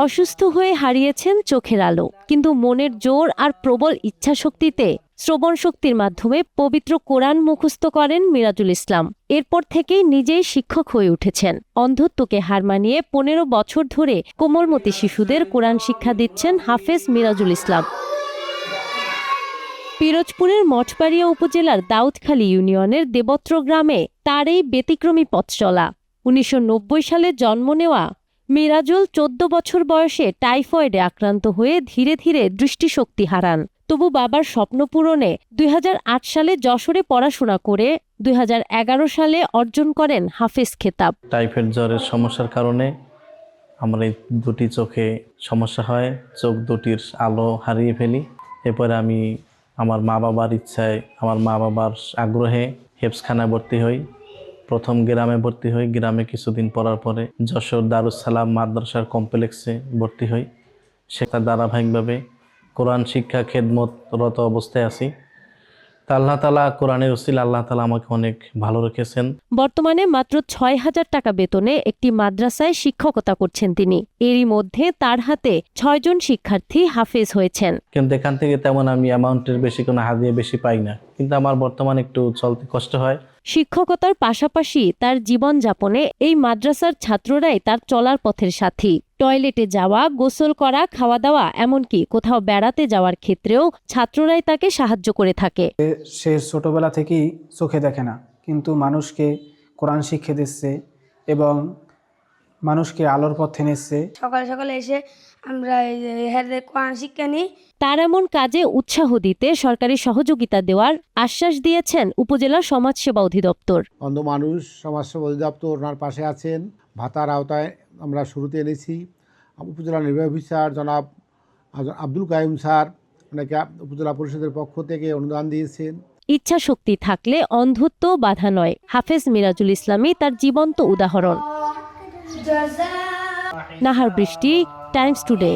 অসুস্থ হয়ে হারিয়েছেন চোখের আলো, কিন্তু মনের জোর আর প্রবল ইচ্ছাশক্তিতে শ্রবণ শক্তির মাধ্যমে পবিত্র কোরআন মুখস্থ করেন মিরাজুল ইসলাম। এরপর থেকেই নিজেই শিক্ষক হয়ে উঠেছেন। অন্ধত্বকে হার মানিয়ে ১৫ বছর ধরে কোমলমতি শিশুদের কোরআন শিক্ষা দিচ্ছেন হাফেজ মিরাজুল ইসলাম। পিরোজপুরের মঠবাড়িয়া উপজেলার দাউদখালী ইউনিয়নের দেবত্র গ্রামে তার এই ব্যতিক্রমী পথ চলা। ১৯৯০ সালে জন্ম নেওয়া মিরাজুল ১৪ বছর বয়সে টাইফয়েডে আক্রান্ত হয়ে ধীরে ধীরে দৃষ্টিশক্তি হারান। তবু বাবার স্বপ্ন পূরণে ২০০৮ সালে যশোরে পড়াশোনা করে ২০১১ সালে অর্জন করেন হাফেজ খেতাব। টাইফয়েড জ্বরের সমস্যার কারণে আমার এই দুটি চোখে সমস্যা হয়, চোখ দুটির আলো হারিয়ে ফেলি। এরপরে আমি আমার মা বাবার ইচ্ছায়, আমার মা বাবার আগ্রহে হেফজখানায় ভর্তি হই। প্রথম গ্রামে ভর্তি হই, গ্রামে কিছুদিন পড়ার পরে যশোর দারুস সালাম মাদ্রাসার কমপ্লেক্সে ভর্তি হই। সেটা ধারাবাহিকভাবে কোরআন শিক্ষা খেদমতরত অবস্থায় আছি। তা আল্লাহ তাআলা কোরআনের উসিলা আল্লাহ তাআলা আমাকে অনেক ভালো রেখেছেন। বর্তমানে মাত্র ৬,০০০ টাকা বেতনে একটি মাদ্রাসায় শিক্ষকতা করছেন তিনি। এরই মধ্যে তার হাতে ৬ জন শিক্ষার্থী হাফেজ হয়েছেন। কিন্তু এখান থেকে তেমন আমি অ্যামাউন্টের বেশি কোনো হাদিয়া বেশি পাই না, কিন্তু আমার বর্তমানে একটু চলতে কষ্ট হয়। শিক্ষকতার পাশাপাশি তার জীবনযাপনে এই মাদ্রাসার ছাত্ররাই তার চলার পথের সাথী। টয়লেটে যাওয়া, গোসল করা, খাওয়া দাওয়া, এমনকি কোথাও বেড়াতে যাওয়ার ক্ষেত্রেও ছাত্ররাই তাকে সাহায্য করে থাকে। সে ছোটবেলা থেকেই চোখে দেখে না, কিন্তু মানুষকে কোরআন শিক্ষা দিচ্ছে এবং মানুষকে আলোর পথে নিচ্ছে। সকালে সকালে এসে আমরা কোরআন শিক্ষা নিই। তার এমন কাজে উৎসাহ দিতে সরকারি সহযোগিতা দেওয়ার আশ্বাস দিয়েছেন উপজেলা সমাজসেবা অধিদপ্তর। অন্ধ মানুষ সমাজসেবা অধিদপ্তর ওনার পাশে আছেন। ভাতার আওতায় আমরা শুরুতে এনেছি। উপজেলা নির্বাহী অফিসার জনাব আব্দুল কাইম স্যার ওনাকে উপজেলা পরিষদের পক্ষ থেকে অনুদান দিয়েছেন। ইচ্ছা শক্তি থাকলে অন্ধত্ব বাধা নয়। হাফেজ মিরাজুল ইসলামই তার জীবন্ত উদাহরণ। নাহার বৃষ্টি, টাইমস টুডে।